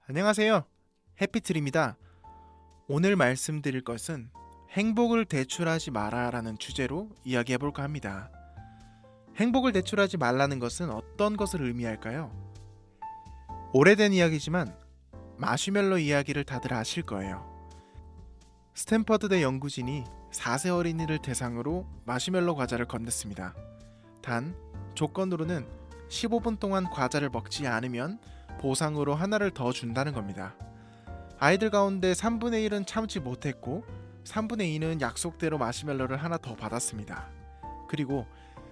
안녕하세요. 해피트리입니다. 오늘 말씀드릴 것은 행복을 대출하지 마라 라는 주제로 이야기해 볼까 합니다. 행복을 대출하지 말라는 것은 어떤 것을 의미할까요? 오래된 이야기지만 마시멜로 이야기를 다들 아실 거예요. 스탠퍼드대 연구진이 4세 어린이를 대상으로 마시멜로 과자를 건넸습니다. 단, 조건으로는 15분 동안 과자를 먹지 않으면 보상으로 하나를 더 준다는 겁니다. 아이들 가운데 3분의 1은 참지 못했고 3분의 2는 약속대로 마시멜로를 하나 더 받았습니다. 그리고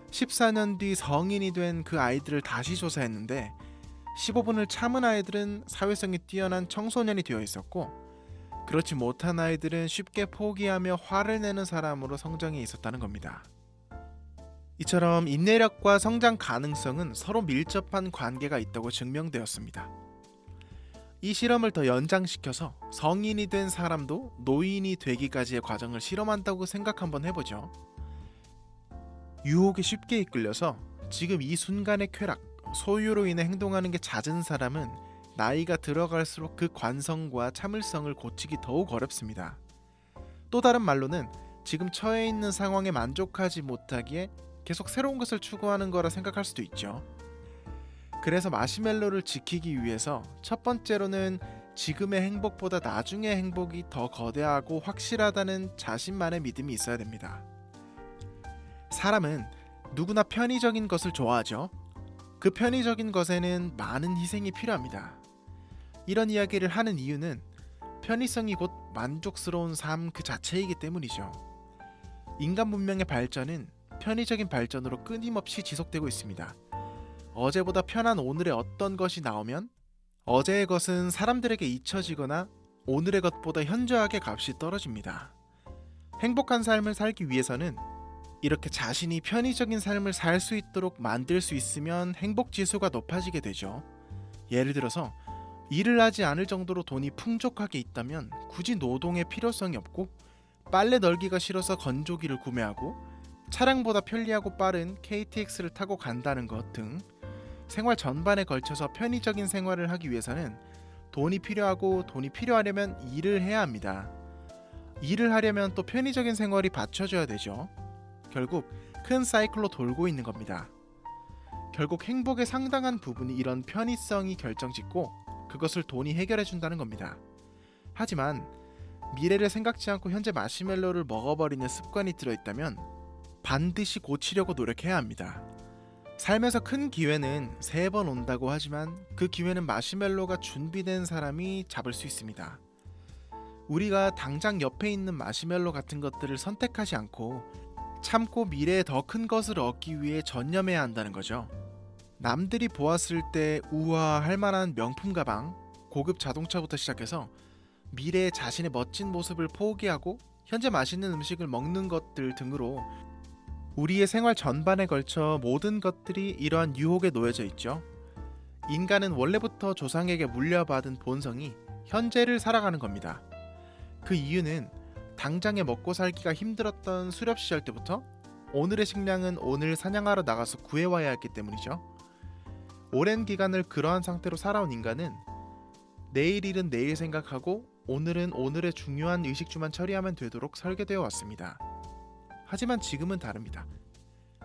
14년 뒤 성인이 된 그 아이들을 다시 조사했는데 15분을 참은 아이들은 사회성이 뛰어난 청소년이 되어 있었고, 그렇지 못한 아이들은 쉽게 포기하며 화를 내는 사람으로 성장해 있었다는 겁니다. 이처럼 인내력과 성장 가능성은 서로 밀접한 관계가 있다고 증명되었습니다. 이 실험을 더 연장시켜서 성인이 된 사람도 노인이 되기까지의 과정을 실험한다고 생각 한번 해보죠. 유혹에 쉽게 이끌려서 지금 이 순간의 쾌락, 소유로 인해 행동하는 게 잦은 사람은 나이가 들어갈수록 그 관성과 참을성을 고치기 더욱 어렵습니다. 또 다른 말로는 지금 처해 있는 상황에 만족하지 못하기에 계속 새로운 것을 추구하는 거라 생각할 수도 있죠. 그래서 마시멜로를 지키기 위해서 첫 번째로는 지금의 행복보다 나중의 행복이 더 거대하고 확실하다는 자신만의 믿음이 있어야 됩니다. 사람은 누구나 편의적인 것을 좋아하죠. 그 편의적인 것에는 많은 희생이 필요합니다. 이런 이야기를 하는 이유는 편의성이 곧 만족스러운 삶 그 자체이기 때문이죠. 인간 문명의 발전은 편의적인 발전으로 끊임없이 지속되고 있습니다. 어제보다 편한 오늘의 어떤 것이 나오면 어제의 것은 사람들에게 잊혀지거나 오늘의 것보다 현저하게 값이 떨어집니다. 행복한 삶을 살기 위해서는 이렇게 자신이 편의적인 삶을 살 수 있도록 만들 수 있으면 행복 지수가 높아지게 되죠. 예를 들어서 일을 하지 않을 정도로 돈이 풍족하게 있다면 굳이 노동의 필요성이 없고, 빨래 널기가 싫어서 건조기를 구매하고 차량보다 편리하고 빠른 KTX를 타고 간다는 것 등 생활 전반에 걸쳐서 편의적인 생활을 하기 위해서는 돈이 필요하고, 돈이 필요하려면 일을 해야 합니다. 일을 하려면 또 편의적인 생활이 받쳐줘야 되죠. 결국 큰 사이클로 돌고 있는 겁니다. 결국 행복의 상당한 부분이 이런 편의성이 결정짓고 그것을 돈이 해결해 준다는 겁니다. 하지만 미래를 생각지 않고 현재 마시멜로를 먹어버리는 습관이 들어있다면 반드시 고치려고 노력해야 합니다. 삶에서 큰 기회는 3번 온다고 하지만 그 기회는 마시멜로가 준비된 사람이 잡을 수 있습니다. 우리가 당장 옆에 있는 마시멜로 같은 것들을 선택하지 않고 참고 미래에 더 큰 것을 얻기 위해 전념해야 한다는 거죠. 남들이 보았을 때 우아할 만한 명품 가방, 고급 자동차부터 시작해서 미래의 자신의 멋진 모습을 포기하고 현재 맛있는 음식을 먹는 것들 등으로 우리의 생활 전반에 걸쳐 모든 것들이 이러한 유혹에 놓여져 있죠. 인간은 원래부터 조상에게 물려받은 본성이 현재를 살아가는 겁니다. 그 이유는 당장에 먹고 살기가 힘들었던 수렵 시절 때부터 오늘의 식량은 오늘 사냥하러 나가서 구해와야 했기 때문이죠. 오랜 기간을 그러한 상태로 살아온 인간은 내일 일은 내일 생각하고 오늘은 오늘의 중요한 의식주만 처리하면 되도록 설계되어 왔습니다. 하지만 지금은 다릅니다.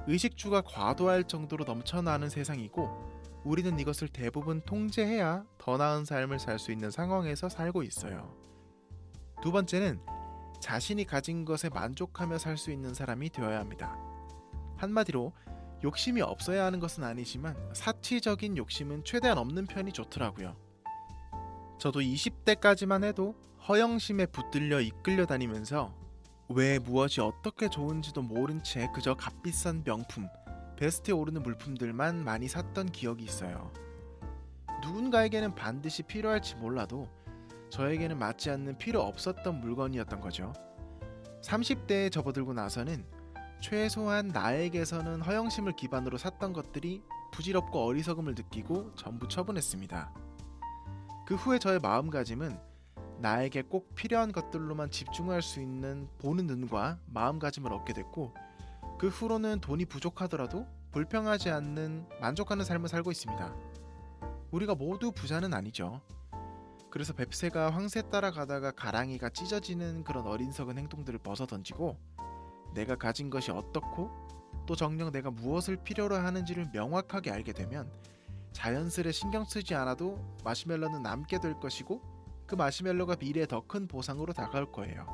의식주가 과도할 정도로 넘쳐나는 세상이고, 우리는 이것을 대부분 통제해야 더 나은 삶을 살 수 있는 상황에서 살고 있어요. 두 번째는 자신이 가진 것에 만족하며 살 수 있는 사람이 되어야 합니다. 한마디로 욕심이 없어야 하는 것은 아니지만 사치적인 욕심은 최대한 없는 편이 좋더라고요. 저도 20대까지만 해도 허영심에 붙들려 이끌려 다니면서 왜 무엇이 어떻게 좋은지도 모른 채 그저 값비싼 명품, 베스트에 오르는 물품들만 많이 샀던 기억이 있어요. 누군가에게는 반드시 필요할지 몰라도 저에게는 맞지 않는 필요 없었던 물건이었던 거죠. 30대에 접어들고 나서는 최소한 나에게서는 허영심을 기반으로 샀던 것들이 부질없고 어리석음을 느끼고 전부 처분했습니다. 그 후에 저의 마음가짐은 나에게 꼭 필요한 것들로만 집중할 수 있는 보는 눈과 마음가짐을 얻게 됐고, 그 후로는 돈이 부족하더라도 불평하지 않는 만족하는 삶을 살고 있습니다. 우리가 모두 부자는 아니죠. 그래서 뱁새가 황새 따라가다가 가랑이가 찢어지는 그런 어리석은 행동들을 벗어던지고 내가 가진 것이 어떻고 또 정녕 내가 무엇을 필요로 하는지를 명확하게 알게 되면 자연스레 신경 쓰지 않아도 마시멜로는 남게 될 것이고 그 마시멜로가 미래의 더 큰 보상으로 다가올 거예요.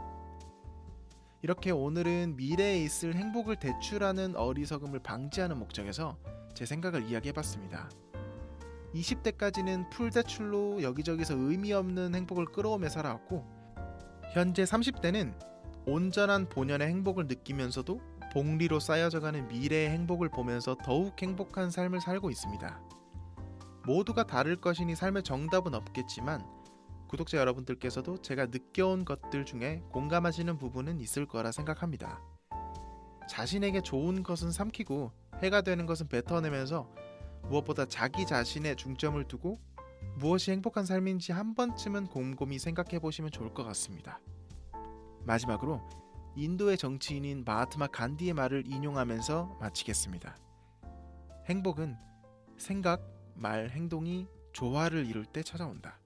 이렇게 오늘은 미래에 있을 행복을 대출하는 어리석음을 방지하는 목적에서 제 생각을 이야기해봤습니다. 20대까지는 풀대출로 여기저기서 의미 없는 행복을 끌어오며 살아왔고 현재 30대는 온전한 본연의 행복을 느끼면서도 복리로 쌓여져가는 미래의 행복을 보면서 더욱 행복한 삶을 살고 있습니다. 모두가 다를 것이니 삶의 정답은 없겠지만 구독자 여러분들께서도 제가 느껴온 것들 중에 공감하시는 부분은 있을 거라 생각합니다. 자신에게 좋은 것은 삼키고 해가 되는 것은 뱉어내면서 무엇보다 자기 자신에 중점을 두고 무엇이 행복한 삶인지 한 번쯤은 곰곰이 생각해 보시면 좋을 것 같습니다. 마지막으로 인도의 정치인인 마하트마 간디의 말을 인용하면서 마치겠습니다. 행복은 생각, 말, 행동이 조화를 이룰 때 찾아온다.